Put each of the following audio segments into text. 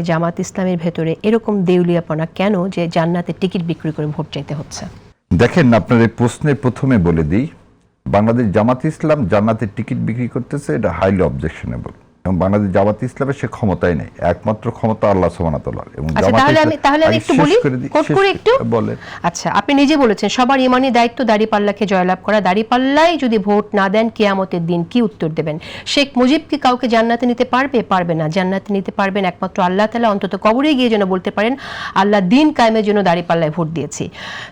জামাত ইসলামের ভেতরে এরকম দেউলিয়াপনা কেন যে জান্নাতের টিকিট বিক্রি করে ভোট চাইতে হচ্ছে? দেখেন, আপনার এই প্রশ্নের প্রথমে বলে দিই, বাংলাদেশ জামাত ইসলাম জান্নাতের টিকিট বিক্রি করতেছে, এটা হাইলি অবজেকশনেবল। এবং বাংলাদেশ জামাত ইসলামের সে ক্ষমতাই নেই, একমাত্র ক্ষমতা আল্লাহ সুবহানাহু ওয়া তাআলার। এবং তাহলে আমি একটু বলি, কোট করে একটু বলেন। আচ্ছা, আপনি নিজে বলেছেন সবার ইমানি দায়িত্ব দাঁড়িপাল্লাকে জয়লাভ করা, দাঁড়িপাল্লাই যদি ভোট না দেন কিয়ামতের দিন কি উত্তর দেবেন? শেখ মুজিব কি কাউকে জান্নাতে নিতে পারবে? পারবে না। জান্নাতে নিতে পারবেন একমাত্র আল্লাহ তাআলা। অন্তত কবরে গিয়ে যেন বলতে পারেন আল্লাহ দিন কায়েমের জন্য দাঁড়িপাল্লায় ভোট দিয়েছি।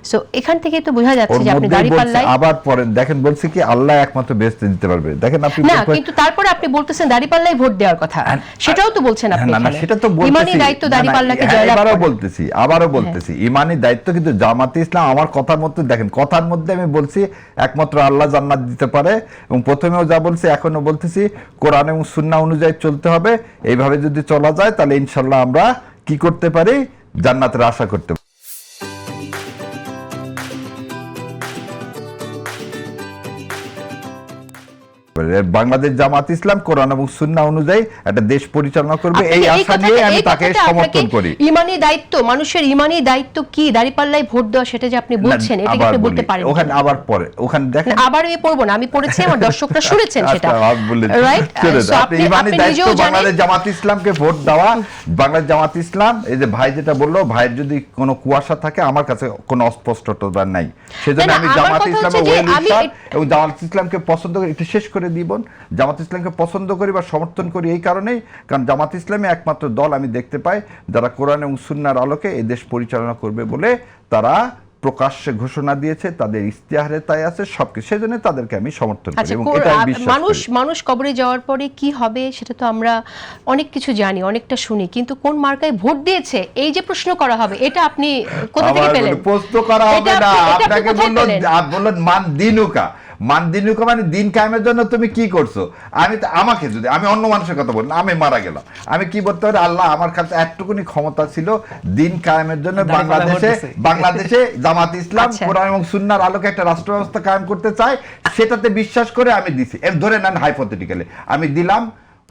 সো এখান থেকে তো বোঝা যাচ্ছে যে আপনি দাঁড়িপাল্লায় আবার পড়েন, দেখেন বলছি কি আল্লাহ একমাত্র বেহেশতে দিতে পারবে। দেখেন আপনি না, কিন্তু তারপরে আপনি বলতেছেন দাঁড়িপাল্লায় ভোট দেওয়ার কথা, সেটাও তো বলছেন আপনি। না, সেটা তো বলতেছি, ইমানি দায়িত্ব দাঁড়িপাল্লাকে জয়লাভ করা। আবারও বলতেছি ইমানি দায়িত্ব, কিন্তু জামাতে ইসলাম আমার কথার মধ্যে, দেখেন কথার মধ্যে আমি বলছি একমাত্র আল্লাহ জান্নাত দিতে পারে, এবং প্রথমেও যা বলছি এখনো বলতেছি কোরআন এবং সুন্নাহ অনুযায়ী চলতে হবে। এইভাবে যদি চলা যায় তাহলে ইনশাআল্লাহ আমরা কি করতে পারি, জান্নাতের আশা করতে পারি। বাংলাদেশ জামাত ইসলাম কোরআন এবং সুন্নাহ অনুযায়ী একটা দেশ পরিচালনা করবে, এই আশা নিয়ে আমি তাকে সমর্থন করি। ইমানি দায়িত্ব, মানুষের ইমানি দায়িত্ব কি দাঁড়িপাল্লায় ভোট দেওয়া, সেটা যে আপনি বলছেন, এটা কি আপনি বলতে পারেন? ওখানে আবার পরে, ওখানে দেখেন আবার আমি পড়বো না, আমি পড়েছি, আমার দর্শকরা শুনেছেন সেটা, রাইট? আপনি ইমানি দায়িত্ব বাংলাদেশ জামাত ইসলামকে ভোট দেওয়া, বাংলাদেশ জামাত ইসলাম, এই যে ভাই যেটা বললো, ভাইয়ের যদি কোনো কুয়াশা থাকে আমার কাছে কোনো অস্পষ্টতা নাই, সেজন্য আমি জামাত ইসলামের ওয়েল উইশার এবং জামাত ইসলামকে পছন্দ করি। একটু শেষ করে দিব, জামাত ইসলামকে পছন্দ করি বা সমর্থন করি এই কারণেই, কারণ জামাত ইসলামী একমাত্র দল আমি দেখতে পাই যারা কোরআন এবং সুন্নাহর আলোকে এই দেশ পরিচালনা করবে বলে তারা প্রকাশ্যে ঘোষণা দিয়েছে, তাদের ইস্তেহারে তাই আছে সবকিছু, সেজন্য তাদেরকে আমি সমর্থন করি এবং এটা আমি বিশ্বাস করি। মানুষ কবরে যাওয়ার পরে কি হবে সেটা তো আমরা অনেক কিছু জানি, অনেকটা শুনি, কিন্তু কোন মার্কায় ভোট দিয়েছে এই যে প্রশ্ন করা হবে, এটা আপনি কোথা থেকে পেলেন? প্রশ্ন করা হবে না, আপনাকে বললেন মান দিনুকা, মানে দিন কায়েমের জন্য তুমি কি করছো। আমি তো আমাকে যদি, আমি অন্য মানুষের কথা বলি, আমি মারা গেলাম, আমি কি বলতে পারি, আল্লাহ আমার কাছে একটুকুনি ক্ষমতা ছিল দিন কায়েমের জন্য বাংলাদেশে জামাত ইসলাম কোরআন এবং সুন্নাহর আলোকে একটা রাষ্ট্র ব্যবস্থা কায়েম করতে চায়, সেটাতে বিশ্বাস করে আমি দিছি। ধরে নেন হাইপোথেটিক্যালি আমি দিলাম,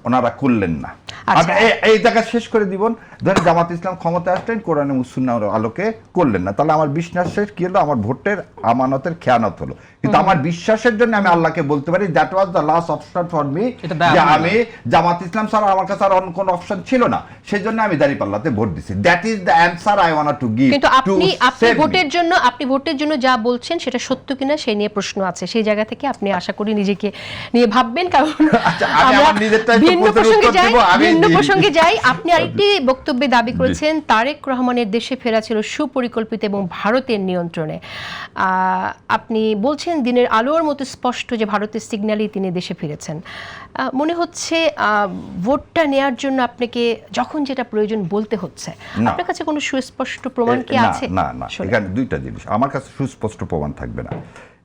ওনারা করলেন না, এই জায়গা শেষ করে দিব। ধরেন জামাত ইসলাম ক্ষমতায় আসলেন, কোরআন এবং সুন্নাহর আলোকে করলেন না, তাহলে আমার বিশ্বাসের কি হলো, আমার ভোটের আমানতের খেয়ানত হলো। কিন্তু আমার বিশ্বাসের জন্য আমি আল্লাহকে বলতে পারি that was the last option for me, যে আমি জামাত ইসলাম ছাড়া আমার কাছে আর অন্য কোনো অপশন ছিল না, সেজন্য আমি দাঁড়িপাল্লাতে ভোট দিছি। That is the answer I want to give. কিন্তু আপনি ভোটের জন্য যা বলছেন সেটা সত্য কিনা সেই নিয়ে প্রশ্ন আছে, সেই জায়গা থেকে আপনি আশা করি নিজেকে নিয়ে ভাববেন, কারণ ভিন্ন প্রসঙ্গে যাই। আপনি আরেকটি বক্তব্যে দাবি করেছেন তারেক রহমানের দেশে ফেরা ছিল সুপরিকল্পিত এবং ভারতের নিয়ন্ত্রণে। আপনি বলছেন দিনের আলোর মতো স্পষ্ট যে ভারতের সিগন্যালেই তিনি দেশে ফিরেছেন। মনে হচ্ছে ভোটটা নেয়ার জন্য আপনাকে যখন যেটা প্রয়োজন বলতে হচ্ছে, আপনার কাছে কোনো সুস্পষ্ট প্রমাণ কি আছে? না, এখানে দুইটা জিনিস, আমার কাছে সুস্পষ্ট প্রমাণ থাকবে না।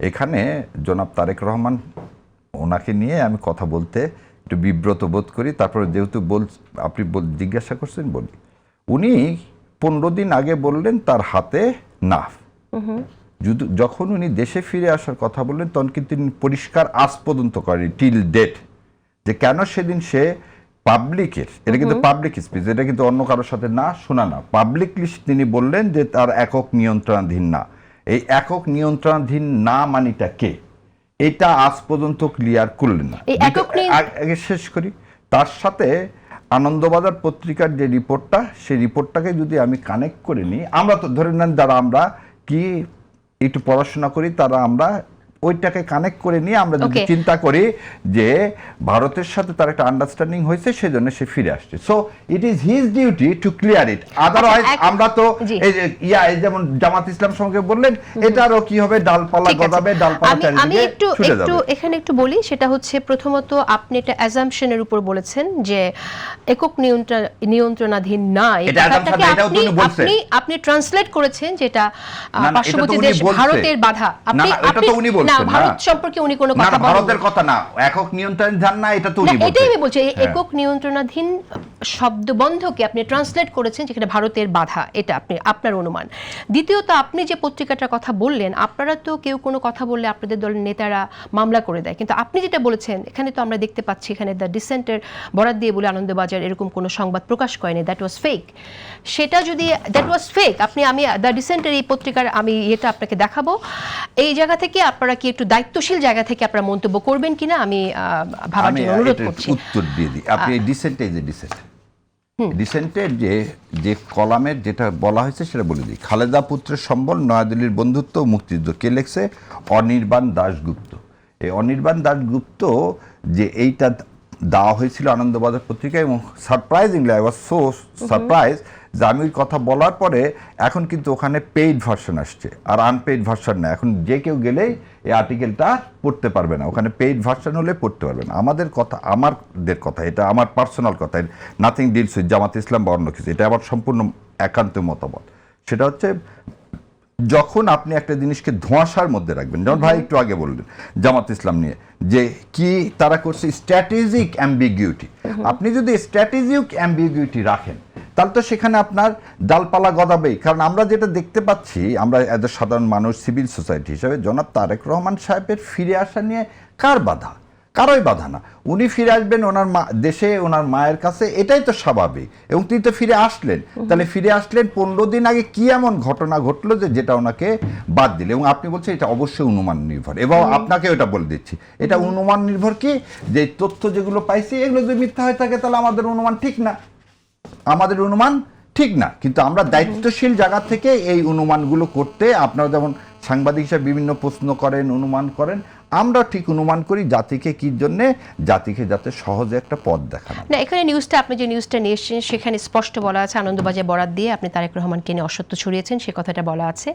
এখানে জনাব তারেক রহমান, ওনাকে নিয়ে আমি কথা বলতে একটু বিব্রত বোধ করি। তারপরে যেহেতু আপনি জিজ্ঞাসা করছেন বলি, উনি 15 দিন আগে বললেন তার হাতে না, যখন উনি দেশে ফিরে আসার কথা বললেন তখন কিন্তু তিনি পরিষ্কার আজ পর্যন্ত করেনি টিল ডেট, যে কেন সেদিন সে পাবলিকের, এটা কিন্তু পাবলিক স্পিচ, এটা কিন্তু অন্য কারোর সাথে না শোনা না, পাবলিকলি তিনি বললেন যে তার একক নিয়ন্ত্রণাধীন না। এই একক নিয়ন্ত্রণাধীন না মানিটা কে, এটা আজ পর্যন্ত ক্লিয়ার করলেন না। আগে শেষ করি, তার সাথে আনন্দবাজার পত্রিকার যে রিপোর্টটা, সেই রিপোর্টটাকে যদি আমি কানেক্ট করে নিই, আমরা তো ধরে নেন যারা আমরা কি একটু পড়াশোনা করি তারা আমরা ওইটাকে কানেক্ট করে নিয়ে আমরা যদি চিন্তা করি যে ভারতের সাথে তার একটা আন্ডারস্ট্যান্ডিং হয়েছে, সেজন্য সে ফিরে আসছে। So it is his duty to clear it, otherwise আমরা তো এই যেমন জামাত ইসলাম সঙ্গে বললেন, এটারও কি হবে, ডালপালা গজাবে, ডালপালা চারিদিকে আমি একটু এখানে একটু বলি, সেটা হচ্ছে প্রথমত আপনি একটা অ্যাজাম্পশনের উপর বলেছেন যে একক নিয়ন্ত্রণাধীন না, আপনি ট্রান্সলেট করেছেন যেটা পার্শ্ববর্তী দেশ ভারতের বাধা। আপনি করছেন না, ভারত সম্পর্কে উনি কোনো না কথা না, ভারতের কথা না, একক নিয়ন্ত্রণাধীন না, এটা তো উনি এটাই বলছেন। আমি বলছি, একক নিয়ন্ত্রণাধীন শব্দবন্ধকে আপনি ট্রান্সলেট করেছেন যেখানে ভারতের বাধা, এটা আপনি আপনার অনুমান। দ্বিতীয়ত আপনি যে পত্রিকাটার কথা বললেন, আপনারা তো কেউ কোনো কথা বললে আপনাদের দলের নেতারা মামলা করে দেয়, কিন্তু আপনি যেটা বলেছেন এখানে তো আমরা দেখতে পাচ্ছি এখানে দ্য ডিসেন্টের বরাত দিয়ে বলে আনন্দবাজার এরকম কোনো সংবাদ প্রকাশ করেনি, দ্যাট ওয়াজ ফেক। সেটা যদি দ্যাট ওয়াজ ফেক, আমি দ্য ডিসেন্টের এই পত্রিকার আমি এটা আপনাকে দেখাবো, এই জায়গা থেকে আপনারা কি একটু দায়িত্বশীল জায়গা থেকে আপনারা মন্তব্য করবেন কিনা আমি ভাবার জন্য অনুরোধ করছি। উত্তর দিয়ে দিই, আপনি এই ডিসেন্টে যে ডিসেন্টের যে কলামের যেটা বলা হয়েছে সেটা বলে দিই। খালেদা পুত্রের সম্বল, নয়াদিল্লির বন্ধুত্ব, মুক্তিযুদ্ধ, কে লিখছে? অনির্বাণ দাশগুপ্ত। এই অনির্বাণ দাশগুপ্ত যে এইটা দেওয়া হয়েছিল আনন্দবাজার পত্রিকায়, এবং surprisingly I was so surprise যে আমি ওই কথা বলার পরে এখন কিন্তু ওখানে পেইড ভার্সন আসছে, আর আনপেইড ভার্সন না। এখন যে কেউ গেলেই এই আর্টিকেলটা পড়তে পারবে না, ওখানে পেইড ভার্সন হলে পড়তে পারবে না। আমাদের কথা, এটা আমার পার্সোনাল কথা, নাথিং ডিলস উইথ জামাত ইসলাম বা অন্য কিছু, এটা আমার সম্পূর্ণ একান্ত মতামত। সেটা হচ্ছে যখন আপনি একটা জিনিসকে ধোঁয়াশার মধ্যে রাখবেন, যেমন ভাই একটু আগে বললেন জামাত ইসলাম নিয়ে যে কি তারা করছে স্ট্র্যাটেজিক অ্যাম্বিগুইটি, আপনি যদি স্ট্র্যাটেজিক অ্যাম্বিগুইটি রাখেন তাহলে তো সেখানে আপনার ডালপালা গদাবেই। কারণ আমরা যেটা দেখতে পাচ্ছি, আমরা এজ এ সাধারণ মানুষ, সিভিল সোসাইটি হিসাবে জনাব তারেক রহমান সাহেবের ফিরে আসা নিয়ে কার বাধা? কারোই বাধা না। উনি ফিরে আসবেন ওনার দেশে, ওনার মায়ের কাছে, এটাই তো স্বাভাবিক। এবং তিনি তো ফিরে আসলেন, তাহলে ফিরে আসলেন 15 দিন আগে কি এমন ঘটনা ঘটলো যে যেটা ওনাকে বাদ দিলে? এবং আপনি বলছেন এটা অবশ্যই অনুমান নির্ভর, এবং আপনাকে ওটা বলে দিচ্ছি, এটা অনুমান নির্ভর কি, যে তথ্য যেগুলো পাইছি এগুলো যদি মিথ্যা হয়ে থাকে তাহলে আমাদের অনুমান ঠিক না, কিন্তু আমরা দায়িত্বশীল জায়গা থেকে এই অনুমানগুলো করতে, আপনারা যেমন সাংবাদিক হিসেবে বিভিন্ন প্রশ্ন করেন, অনুমান করেন, আমরা ঠিক অনুমান করি জাতিকে কি জন্য, জাতিকে যাতে সহজে একটা পথ দেখানো। না, এখানে নিউজটা আপনি যে নিউজটা নিয়ে এসেছেন সেখানে স্পষ্ট বলা আছে আনন্দবাজার বরাত দিয়ে আপনি তারেক রহমানকে নিয়ে অসত্য ছড়িয়েছেন, সে কথাটা বলা আছে।